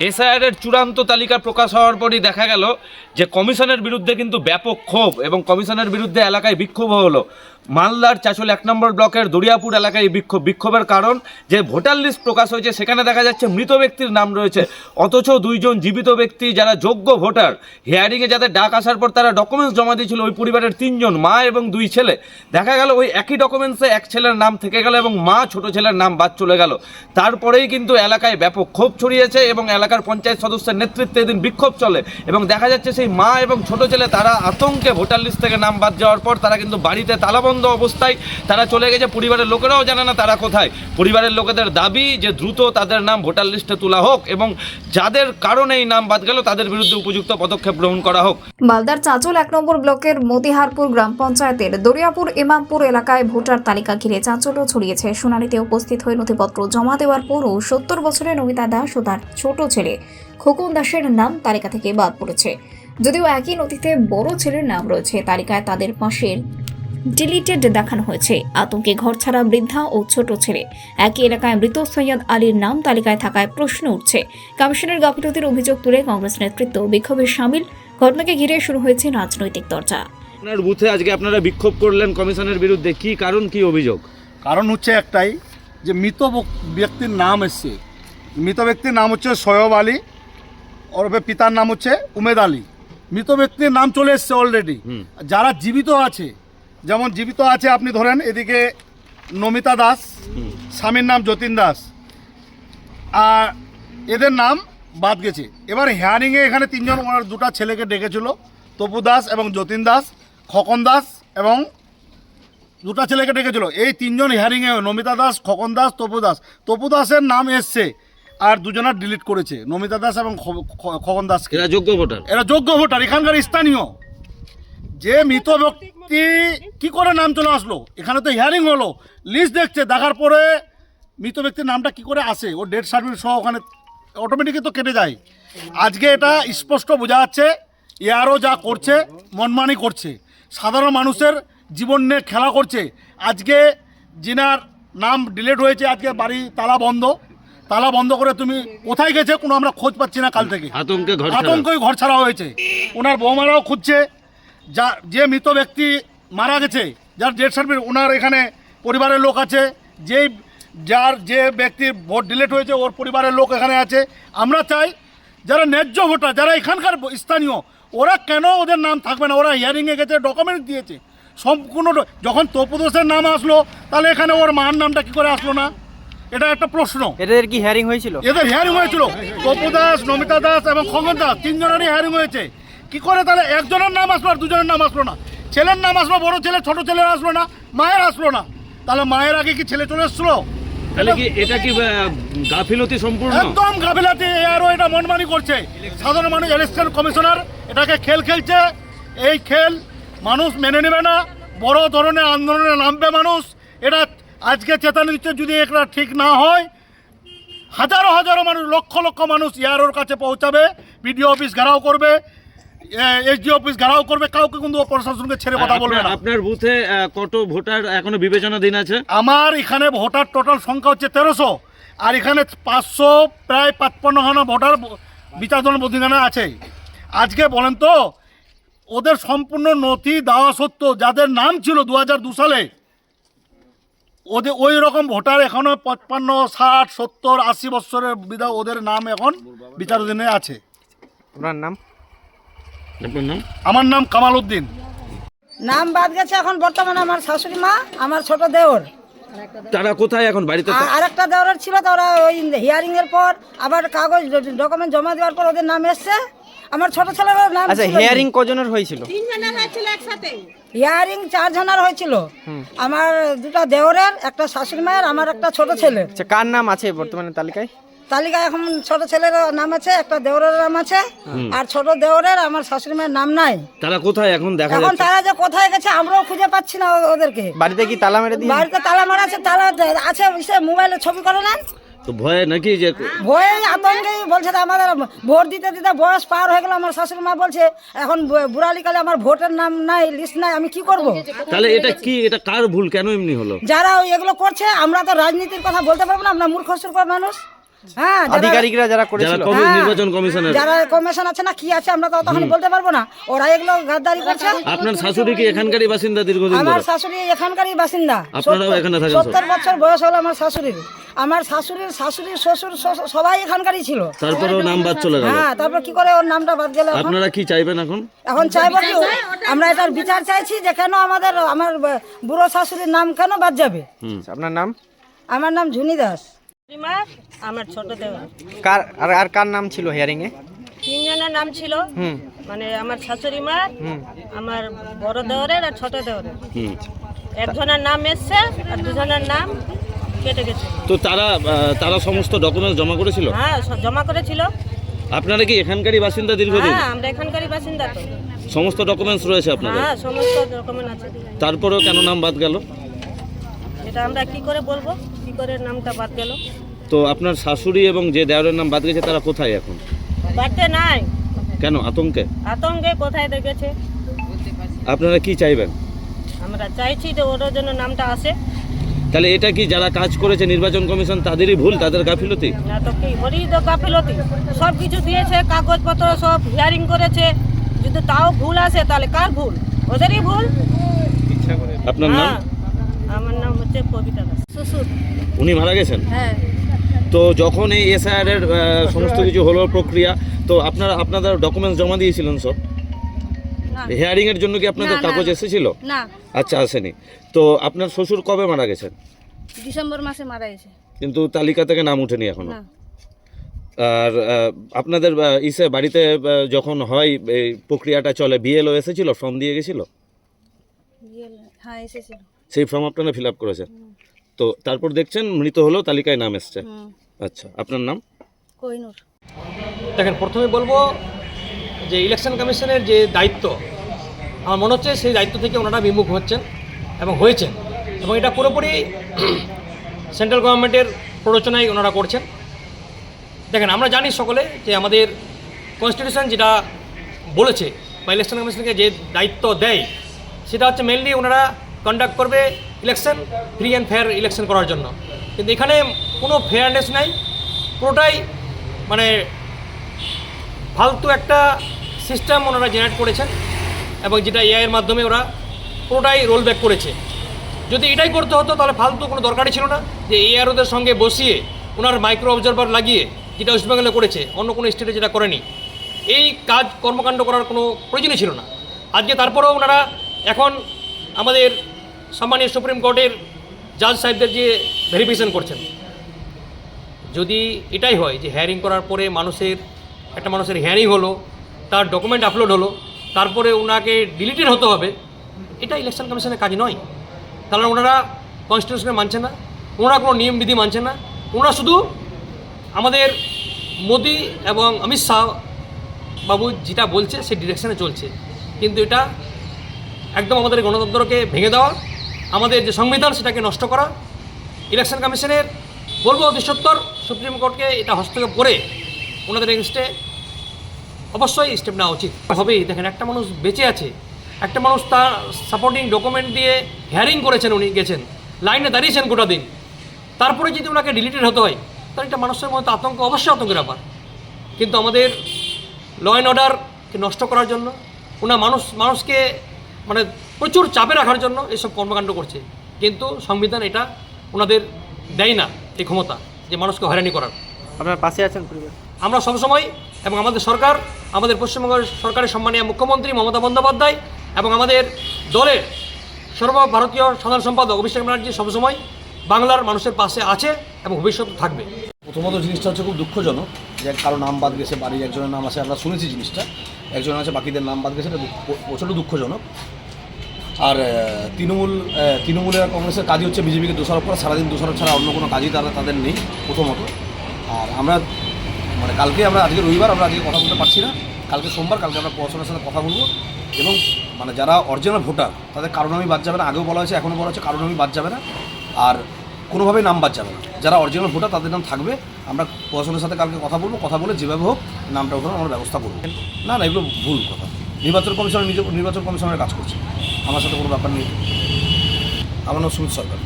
SIR এর চূড়ান্ত তালিকা প্রকাশ হওয়ার পরই দেখা গেল যে কমিশনের বিরুদ্ধে কিন্তু ব্যাপক ক্ষোভ এবং কমিশনের বিরুদ্ধে এলাকায় বিক্ষোভ হলো। মালদার চাঁচল 1 নম্বর ব্লকের দরিয়াপুর এলাকায় বিক্ষোভের কারণ যে ভোটার লিস্ট প্রকাশ হয়েছে সেখানে দেখা যাচ্ছে মৃত ব্যক্তির নাম রয়েছে, অথচ দুইজন জীবিত ব্যক্তি যারা যোগ্য ভোটার হিয়ারিংয়ে যাদের ডাক আসার পর তারা ডকুমেন্টস জমা দিয়েছিল, ওই পরিবারের 3 জন, মা এবং 2 ছেলে, দেখা গেল ওই একই ডকুমেন্টসে এক ছেলের নাম থেকে গেল এবং মা ছোট ছেলের নাম বাদ চলে গেল। তারপরেই কিন্তু এলাকায় ব্যাপক ক্ষোভ ছড়িয়েছে এবং এলাকার পঞ্চায়েত সদস্যের নেতৃত্বে এদিন বিক্ষোভ চলে এবং দেখা যাচ্ছে সেই মা এবং ছোট ছেলে তারা আতঙ্কে ভোটার লিস্ট থেকে নাম বাদ যাওয়ার পর তারা কিন্তু বাড়িতে তালাবন্ধ অবস্থায় তারা চলে গেছে। পরিবারের লোকেরাও জানে না তারা কোথায়। পরিবারের লোকেদের দাবি যে দ্রুত তাদের নাম ভোটার লিস্টে তোলা হোক এবং যাদের কারণে এই নাম বাদ গেল তাদের বিরুদ্ধে উপযুক্ত পদক্ষেপ গ্রহণ করা হোক। মালদার চাঁচল 1 নম্বর ব্লকের মতিহারপুর গ্রাম পঞ্চায়েতের দরিয়াপুর ইমামপুর এলাকায় ভোটার তালিকা ঘিরে চাঞ্চল্য ছড়িয়েছে। শুনানিতে উপস্থিত হয়ে নথিপত্র জমা দেওয়ার পরও 70 বছরের নমিতা দাস ও তার ছোট ছেলে খোকন দাসের নাম তালিকা থেকে বাদ পড়েছে। যদিও একই নথিতে বড় ছেলের নাম রয়েছে, তালিকায় তাদের পাশের ডিলিটেড দেখানো হয়েছে। আতঙ্কে ঘরছাড়া বৃদ্ধা ও ছোট ছেলে। একই এলাকায় মৃত সৈয়দ আলীর নাম তালিকায় থাকায় প্রশ্ন উঠছে। কমিশনের গাফিলতির অভিযোগ তুলে কংগ্রেস নেতৃত্ব বিক্ষোভে সামিল। ঘটনাকে ঘিরে শুরু হয়েছে রাজনৈতিক চর্চা। আপনার বুথে আজকে আপনারা বিক্ষোভ করলেন কমিশনের বিরুদ্ধে, কি কারণ, কি অভিযোগ? কারণ হচ্ছে একটাই, যে মৃত ব্যক্তির নাম এসছে। মৃত ব্যক্তির নাম হচ্ছে সৈয়দ আলী, ওরফে পিতার নাম হচ্ছে উমেদ আলী। মৃত ব্যক্তির নাম চলে এসছে অলরেডি। যারা জীবিত আছে, যেমন জীবিত আছে আপনি ধরেন এদিকে নমিতা দাস, স্বামীর নাম যতীন দাস, আর এদের নাম বাদ গেছে। এবার হিয়ারিংয়ে এখানে 3 জন, ওনার 2টা ছেলেকে ডেকেছিল, তপু দাস এবং যতীন দাস, খোকন দাস এবং 2টা ছেলেকে ডেকেছিল। এই 3 জন হিয়ারিংয়ে নমিতা দাস, খোকন দাস, তপু দাসের নাম এসছে আর 2জনের ডিলিট করেছে, নমিতা দাস এবং খোকন দাস। এরা যোগ্য ভোটার, এরা যোগ্য ভোটার, এখানকার স্থানীয়। যে মৃত ব্যক্তি কি করে নাম চলে আসলো? এখানে তো হিয়ারিং হলো, লিস্ট দেখছে, দেখার পরে মৃত ব্যক্তির নামটা কি করে আসে? ও ডেথ সার্টিফিকেট সহ ওখানে অটোমেটিকই তো কেটে যায়। আজকে এটা স্পষ্ট বোঝা যাচ্ছে এআরও যা করছে মনমানি করছে, সাধারণ মানুষের জীবন নিয়ে খেলা করছে। আজকে যিনার নাম ডিলিট হয়েছে, আজকে বাড়ি তালা বন্ধ করে তুমি কোথায় গেছে কোনো আমরা খোঁজ পাচ্ছি না কাল থেকে। আতঙ্কে ঘর ছাড়া হয়েছে। ওনার বৌমারাও খুঁজছে। যে মৃত ব্যক্তি মারা গেছে, যার ডেথ সার্টিফিকেট, ওনার এখানে পরিবারের লোক আছে। যে ব্যক্তির ভোট ডিলিট হয়েছে ওর পরিবারের লোক এখানে আছে। আমরা চাই যারা ন্যায্য ভোটার, যারা এখানকার স্থানীয়, ওরা কেন ওদের নাম থাকবে না? ওরা হিয়ারিংয়ে গেছে, ডকুমেন্ট দিয়েছে সম্পূর্ণ। যখন তপুদাসের নাম আসলো, তাহলে এখানে ওর মার নামটা কি করে আসলো না? এটা একটা প্রশ্ন। এদের কি হিয়ারিং হয়েছিল? এদের হিয়ারিং হয়েছিল, তপু দাস, নমিতা দাস এবং খোকন দাস, 3 জনেরই হিয়ারিং হয়েছে। কি করে তাহলে একজনের নাম আসলো আর 2জনের নাম আসলো না? ছেলের নাম আসলো, বড় ছেলে, ছোট ছেলের আসলো না, মায়ের আসলো না। তাহলে মায়ের আগে কি ছেলে চলে এসছিল? তাহলে কি এটা কি গাফিলতি সম্পূর্ণ? একদম গাফিলতি। আরও এটা মনমানি করছে সাধারণ মানুষ। ইলেকশন কমিশনার এটাকে খেলছে। এই খেল মানুষ মেনে নেবে না। বড় ধরনের আন্দোলনে নামবে মানুষ। এটা আজকে চেতনা দিচ্ছে, যদি এটা ঠিক না হয় হাজারো মানুষ, লক্ষ মানুষ ইয়ারোর কাছে পৌঁছাবে, বিডিও অফিস ঘেরাও করবে, এসডি অফিস ঘেরাও করবে। কাউকে কিন্তু প্রশাসনকে ছেড়ে কথা বলবে না। আপনার বুথে কত ভোটার এখনো বিবেচনাধীন আছে? আমার এখানে ভোটার টোটাল সংখ্যা হচ্ছে 1300, আর এখানে 500 প্রায় 55খানা ভোটার বিচারধন অধিকারে আছে। আজকে বলেন তো, ওদের সম্পূর্ণ নথি দেওয়া সত্ত্বেও যাদের নাম ছিল 2002 সালে, ওই রকম ভোটার এখনো 55, 60, 70, 80 বছরের ওদের নাম এখন বিচারাধীনে আছে। ওনার নাম? আপনার নাম? আমার নাম কামাল উদ্দিন। নাম বাদ গেছে এখন বর্তমানে আমার শাশুড়ি মা, আমার ছোট দেওর। তারা কোথায় এখন? বাড়িতে? আর একটা দেওরের ছিল, তারা ওই হিয়ারিং এর পর আবার কাগজ ডকুমেন্ট জমা দেওয়ার পর ওদের নাম এসছে। আমার ছোট ছেলের নাম। আচ্ছা, হিয়ারিং কজনের হয়েছিল? 3 জনের হয়েছিল একসাথে। হিয়ারিং 4 জনের হয়েছিল। আমার 2টা দেওরের, একটা শাশুড়ি মায়ের, আমার একটা ছোট ছেলে। আচ্ছা, কার নাম আছে বর্তমানে তালিকায়? এখন ছোট ছেলের নাম আছে, একটা দেওরের নাম আছে, আর ছোট দেওরের আমার শাশুড়ি মায়ের নাম নাই। তারা কোথায় এখন? দেখা এখন তারা যে কোথায় গেছে আমরাও খুঁজে পাচ্ছি না ওদেরকে। বাড়িতে কি তালা মেরে দিয়ে? বাড়িতে তালা মারা আছে, তালা আছে, মোবাইলে ছবি করে নেন। তো ভয়ে নাকি? যে ভয়ে আতঙ্কে বলছে আমাদের ভোট দিতে বয়স পার হয়ে গেল। আমার শাশুড়ি মা বলছে এখন বুড়ালিকালে আমার ভোটের নাম নাই, লিস্ট নাই, আমি কি করব? তাহলে এটা কি? এটা কার ভুল? কেন এমনি হলো? যারা এগুলো করছে, আমরা তো রাজনীতির কথা বলতে পারবো না, আমরা মূর্খ মানুষ। হ্যাঁ যারা- আধিকারিকরা যারা যারা করেছিল হ্যাঁ। নির্বাচন কমিশনের যারা কমিশন আছে না কি আছে আমরা তো তখন বলতে পারবো না, ওরা এগুলো গাদ্দারি করছে। আপনার শাশুড়ি কি এখানকারই বাসিন্দা দীর্ঘদিন আমার ধরে? শাশুড়ি এখানকারই বাসিন্দা। আপনারাও এখানে থাকেন সব? 70 বছর বয়স হলো আমার শাশুড়ির। আমার শাশুড়ির শ্বশুর সবাই এখানকারই ছিল। তারপরেও নাম বাদ চলে গেল। হ্যাঁ, তারপর কি করে ওর নামটা বাদ গেল? আপনারা কি চাইবেন এখন? এখন চাইবো কি, আমরা এটার বিচার চাইছি যে কেন আমার বুড়ো শাশুড়ির নাম কেন বাদ যাবে। আপনার নাম? আমার নাম ঝুনি দাস। আমার ছোট দেওয়ার কার আর কার নাম ছিল হিয়ারিং এ? তিনজনের নাম ছিল, হুম মানে আমার শাশুড়ি মা, হুম আমার বড় দেওরের আর ছোট দেওরের। হুম। একজনের নাম এসছে আর দুজনের নাম কেটে গেছে। তো তারা সমস্ত ডকুমেন্টস জমা করেছিল? হ্যাঁ, জমা করেছিল। আপনারা কি এখানকারই বাসিন্দা দীর্ঘদিন? হ্যাঁ, আমরা এখানকারই বাসিন্দা তো। সমস্ত ডকুমেন্টস রয়েছে আপনাদের? হ্যাঁ, সমস্ত ডকুমেন্ট আছে। তারপরেও কেন নাম বাদ গেল? এটা আমরা কি করে বলবো, কি করে নামটা বাদ গেল? তো আপনার শাশুড়ি এবং যে দেওরের নাম বাদ গেছে তারা কোথায় এখন? বাড়তে নাই, কেন আতঙ্কে? আতঙ্কে কোথায় দেখেছে। আপনারা কি চাইবেন? আমরা চাইছি যে ওর জন্য নামটা আসে। তাহলে এটা কি যারা কাজ করেছে নির্বাচন কমিশন তাদেরই ভুল, তাদের গাফিলতি? না তো কি, ওরই তো গাফিলতি। সব কিছু দিয়েছে, কাগজপত্র সব হিয়ারিং করেছে, যদি তাও ভুল আসে তাহলে কার ভুল? ওদেরই ভুল। আপনার নাম? হ্যাঁ, আমার নাম হচ্ছে কবিতা দাস। শ্বশুর। উনি মারা গেছেন? হ্যাঁ। তো যখন এই এসআইআর এর সমস্ত কিছু হলো প্রক্রিয়া, তো আপনাদের ডকুমেন্টস জমা দিয়েছিলেন সব? না। হিয়ারিং এর জন্য কি আপনাদের কাগজ এসেছিল? না, আচ্ছা, আসেনি। তো আপনার শ্বশুর কবে মারা গেছেন? ডিসেম্বর মাসে মারা গেছে। কিন্তু তালিকা থেকে নাম ওঠেনি এখনো। না। আর আপনাদের বাড়িতে যখন হয় এই প্রক্রিয়াটা চলে, বিএলও এসেছিল, ফর্ম দিয়ে গেছিল? হ্যাঁ, এসেছিল। সেই ফর্ম আপনারা ফিল আপ করেছেন? তো তারপর দেখছেন মৃত হলেও তালিকায় নাম এসছে। আচ্ছা, আপনার নাম? কোহিনুর। দেখেন, প্রথমে বলবো যে ইলেকশন কমিশনের যে দায়িত্ব, আমার মনে হচ্ছে সেই দায়িত্ব থেকে ওনারা বিমুখ হচ্ছেন এবং হয়েছেন, এবং এটা পুরোপুরি সেন্ট্রাল গভর্নমেন্টের প্ররোচনায় ওনারা করছেন। দেখেন, আমরা জানি সকলে যে আমাদের কনস্টিটিউশন যেটা বলেছে বা ইলেকশন কমিশনকে যে দায়িত্ব দেয় সেটা হচ্ছে মেনলি ওনারা কন্ডাক্ট করবে election, free and fair election করার জন্য। কিন্তু এখানে কোনো ফেয়ারনেস নাই, পুরোটাই মানে ফালতু একটা সিস্টেম ওনারা জেনারেট করেছেন, এবং যেটা এআইয়ের মাধ্যমে ওরা পুরোটাই রোল ব্যাক করেছে। যদি এটাই করতে হতো তাহলে ফালতু কোনো দরকারই ছিল না যে এআরওদের সঙ্গে বসিয়ে ওনার মাইক্রো অবজারভার লাগিয়ে, যেটা ওয়েস্টবেঙ্গলে করেছে, অন্য কোনো স্টেটে যেটা করেনি, এই কাজ কর্মকাণ্ড করার কোনো প্রয়োজনই ছিল না। আজকে তারপরেও ওনারা এখন আমাদের সম্মানীয় সুপ্রিম কোর্টের জাজ সাহেবদের যে ভেরিফিকেশন করছেন, যদি এটাই হয় যে হেয়ারিং করার পরে একটা মানুষের হেয়ারিং হলো, তার ডকুমেন্ট আপলোড হলো, তারপরে ওনাকে ডিলিটেড হতে হবে, এটা ইলেকশন কমিশনের কাজ নয়। তাহলে ওনারা কনস্টিটিউশনে মানছে না, ওনারা কোনো নিয়ম বিধি মানছে না, ওনারা শুধু আমাদের মোদি এবং অমিত শাহ বাবু যেটা বলছে সেই ডিরেকশনে চলছে। কিন্তু এটা একদম আমাদের গণতন্ত্রকে ভেঙে দেওয়া, আমাদের যে সংবিধান সেটাকে নষ্ট করা। ইলেকশন কমিশনের বলবো অতি সত্বর সুপ্রিম কোর্টকে এটা হস্তক্ষেপ করে ওনাদের এগেনস্টে অবশ্যই স্টেপ নেওয়া উচিত হবেই। দেখেন, একটা মানুষ বেঁচে আছে, একটা মানুষ তার সাপোর্টিং ডকুমেন্ট দিয়ে হিয়ারিং করেছেন, উনি গেছেন, লাইনে দাঁড়িয়েছেন গোটা দিন, তারপরে যদি ওনাকে ডিলিটেড হতে হয় তাহলে এটা মানুষের মধ্যে আতঙ্ক, অবশ্যই আতঙ্কের ব্যাপার। কিন্তু আমাদের ল অ্যান্ড অর্ডারকে নষ্ট করার জন্য ওনার মানুষকে মানে প্রচুর চাপে রাখার জন্য এসব কর্মকাণ্ড করছে। কিন্তু সংবিধান এটা ওনাদের দেয় না এই ক্ষমতা যে মানুষকে হয়রানি করার। আপনার পাশে আছেন পরিবার? আমরা সবসময়, এবং আমাদের সরকার, আমাদের পশ্চিমবঙ্গ সরকারের সম্মানীয় মুখ্যমন্ত্রী মমতা বন্দ্যোপাধ্যায় এবং আমাদের দলের সর্বভারতীয় সাধারণ সম্পাদক অভিষেক ব্যানার্জি সবসময় বাংলার মানুষের পাশে আছে এবং ভবিষ্যতে থাকবে। প্রথমত জিনিসটা হচ্ছে খুব দুঃখজনক যে কারো নাম বাদ গেছে, বাড়ির একজনের নাম আছে, আমরা শুনেছি জিনিসটা, একজনের আছে, বাকিদের নাম বাদ গেছে, এটা প্রচণ্ড দুঃখজনক। আর তৃণমূলের কংগ্রেসের কাজই হচ্ছে বিজেপিকে দোষারোপ করা, সারাদিন দোষারোপ ছাড়া অন্য কোনো কাজই তাদের নেই প্রথমত। আর আমরা মানে আজকে রবিবার, আমরা আজকে কথা বলতে পারছি না, কালকে সোমবার, কালকে আমরা প্রশাসনের সাথে কথা বলবো, এবং মানে যারা অরিজিনাল ভোটার তাদের কারো নামই বাদ যাবে না। আগেও বলা হয়েছে, এখনও বলা হচ্ছে, কারো নামই বাদ যাবে না, আর কোনোভাবেই নাম বাদ যাবে না। যারা অরিজিনাল ভোটার তাদের নাম থাকবে। আমরা প্রশাসনের সাথে কালকে কথা বলবো, কথা বলে যেভাবে হোক নামটা ওঠানোর আমরা ব্যবস্থা করবো। না, এগুলো ভুল কথা। নির্বাচন কমিশনের কাজ করছে, আমার সাথে কোনো ব্যাপার নেই। আমার নাম সুমিত সরকার।